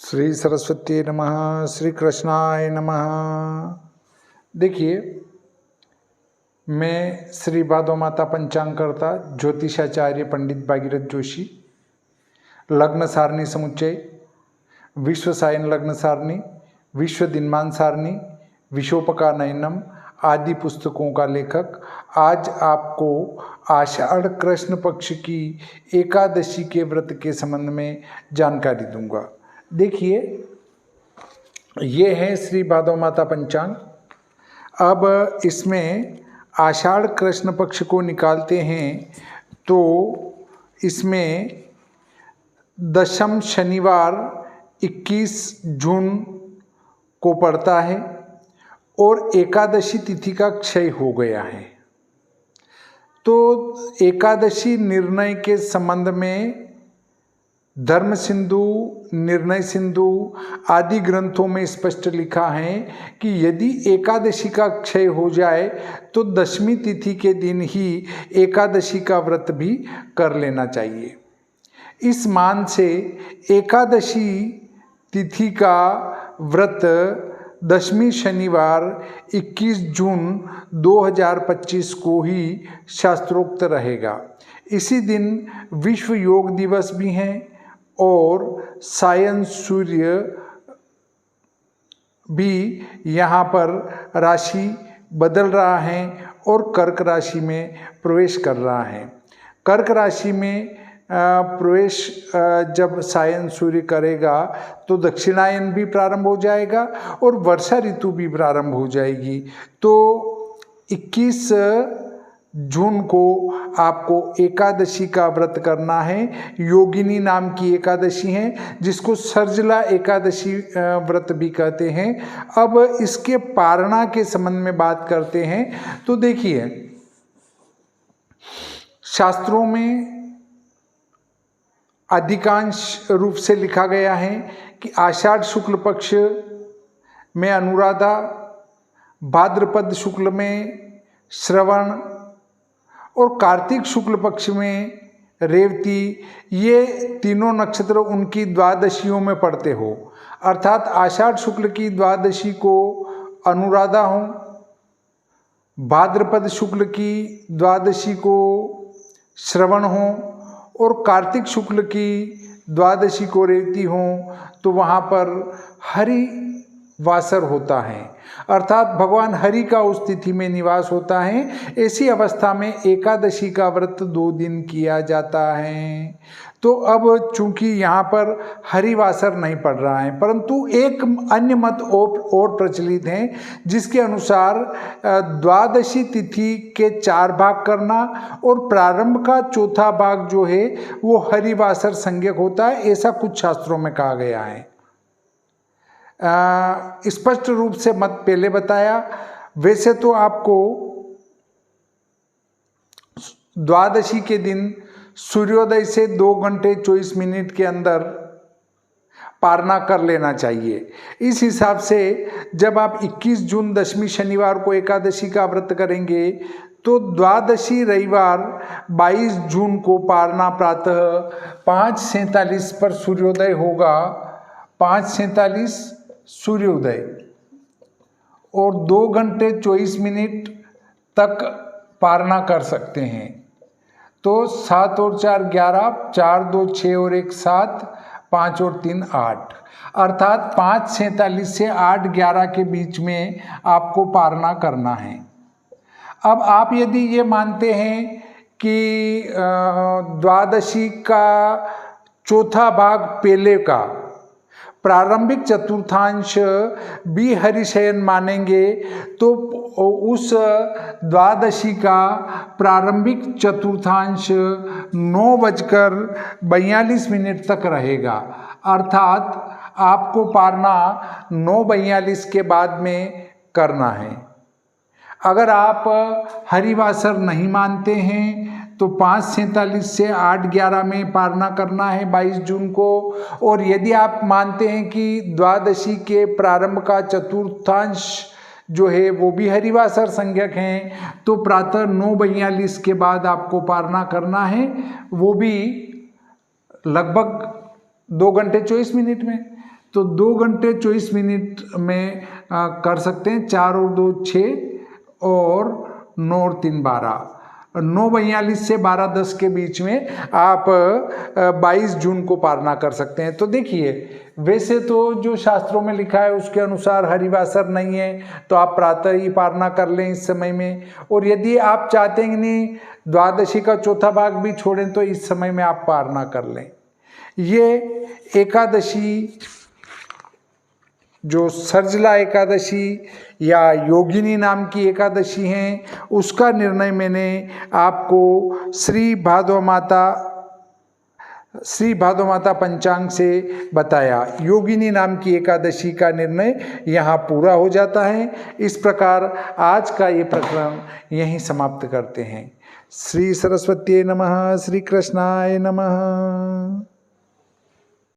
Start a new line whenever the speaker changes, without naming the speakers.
श्री सरस्वती नमः, श्री कृष्णाय नमः। देखिए, मैं श्री भादो माता पंचांगकर्ता ज्योतिषाचार्य पंडित भागीरथ जोशी, लग्न सारणी समुच्चय, विश्व सायन लग्न सारणी, विश्व दिनमान सारणी, विशोपका नयनम आदि पुस्तकों का लेखक आज आपको आषाढ़ कृष्ण पक्ष की एकादशी के व्रत के संबंध में जानकारी दूंगा। देखिए, ये है श्री भादो माता पंचांग। अब इसमें आषाढ़ कृष्ण पक्ष को निकालते हैं तो इसमें दशम शनिवार 21 जून को पड़ता है और एकादशी तिथि का क्षय हो गया है। तो एकादशी निर्णय के संबंध में धर्म सिंधु, निर्णय सिंधु आदि ग्रंथों में स्पष्ट लिखा है कि यदि एकादशी का क्षय हो जाए तो दशमी तिथि के दिन ही एकादशी का व्रत भी कर लेना चाहिए। इस मान से एकादशी तिथि का व्रत दशमी शनिवार 21 जून 2025 को ही शास्त्रोक्त रहेगा। इसी दिन विश्व योग दिवस भी है और सायन सूर्य भी यहाँ पर राशि बदल रहा है और कर्क राशि में प्रवेश कर रहा है। कर्क राशि में प्रवेश जब सायन सूर्य करेगा तो दक्षिणायन भी प्रारंभ हो जाएगा और वर्षा ऋतु भी प्रारंभ हो जाएगी। तो 21 जून को आपको एकादशी का व्रत करना है। योगिनी नाम की एकादशी है जिसको सर्जला एकादशी व्रत भी कहते हैं। अब इसके पारणा के संबंध में बात करते हैं तो देखिए, शास्त्रों में अधिकांश रूप से लिखा गया है कि आषाढ़ शुक्ल पक्ष में अनुराधा, भाद्रपद शुक्ल में श्रवण और कार्तिक शुक्ल पक्ष में रेवती, ये तीनों नक्षत्र उनकी द्वादशियों में पड़ते हो। अर्थात आषाढ़ शुक्ल की द्वादशी को अनुराधा हो, भाद्रपद शुक्ल की द्वादशी को श्रवण हो और कार्तिक शुक्ल की द्वादशी को रेवती हो, तो वहाँ पर हरि वासर होता है, अर्थात भगवान हरि का उस तिथि में निवास होता है। ऐसी अवस्था में एकादशी का व्रत 2 दिन किया जाता है। तो अब चूंकि यहाँ पर हरिवासर नहीं पड़ रहा है, परंतु एक अन्य मत और प्रचलित है जिसके अनुसार द्वादशी तिथि के 4 भाग करना और प्रारंभ का चौथा भाग जो है वो हरिवासर संज्ञक होता है, ऐसा कुछ शास्त्रों में कहा गया है। स्पष्ट रूप से मत पहले बताया। वैसे तो आपको द्वादशी के दिन सूर्योदय से 2 घंटे 24 मिनट के अंदर पारना कर लेना चाहिए। इस हिसाब से जब आप 21 जून दशमी शनिवार को एकादशी का व्रत करेंगे तो द्वादशी रविवार 22 जून को पारना प्रातः 5:47 पर सूर्योदय होगा। 5:47 सूर्योदय और 2 घंटे 24 मिनट तक पारना कर सकते हैं। तो 7 और 4 11, 4 2 6 और 1 7, 5 और 3 8, अर्थात 5:47 से 8:11 के बीच में आपको पारना करना है। अब आप यदि ये मानते हैं कि द्वादशी का चौथा भाग पहले का प्रारंभिक चतुर्थांश भी हरिशयन मानेंगे तो उस द्वादशी का प्रारंभिक चतुर्थांश 9:42 तक रहेगा। अर्थात आपको पारना 9:42 के बाद में करना है। अगर आप हरिवासर नहीं मानते हैं तो 5:47 से 8:11 में पारना करना है 22 जून को। और यदि आप मानते हैं कि द्वादशी के प्रारंभ का चतुर्थांश जो है वो भी हरिवासर संज्ञक हैं तो प्रातः 9:42 के बाद आपको पारना करना है, वो भी लगभग 2 घंटे 24 मिनट में। तो 2 घंटे 24 मिनट में कर सकते हैं। 4 और 2 6 और 9 और 3 12, 9:42 से 12:10 के बीच में आप 22 जून को पारना कर सकते हैं। तो देखिए, वैसे तो जो शास्त्रों में लिखा है उसके अनुसार हरिवासर नहीं है, तो आप प्रातः ही पारना कर लें इस समय में। और यदि आप चाहते हैं कि नहीं द्वादशी का चौथा भाग भी छोड़ें, तो इस समय में आप पारना कर लें। ये एकादशी जो सर्जला एकादशी या योगिनी नाम की एकादशी हैं, उसका निर्णय मैंने आपको श्री भादव माता पंचांग से बताया। योगिनी नाम की एकादशी का निर्णय यहाँ पूरा हो जाता है। इस प्रकार आज का ये प्रकरण यहीं समाप्त करते हैं। श्री सरस्वती नमः। श्री कृष्णाय नमः।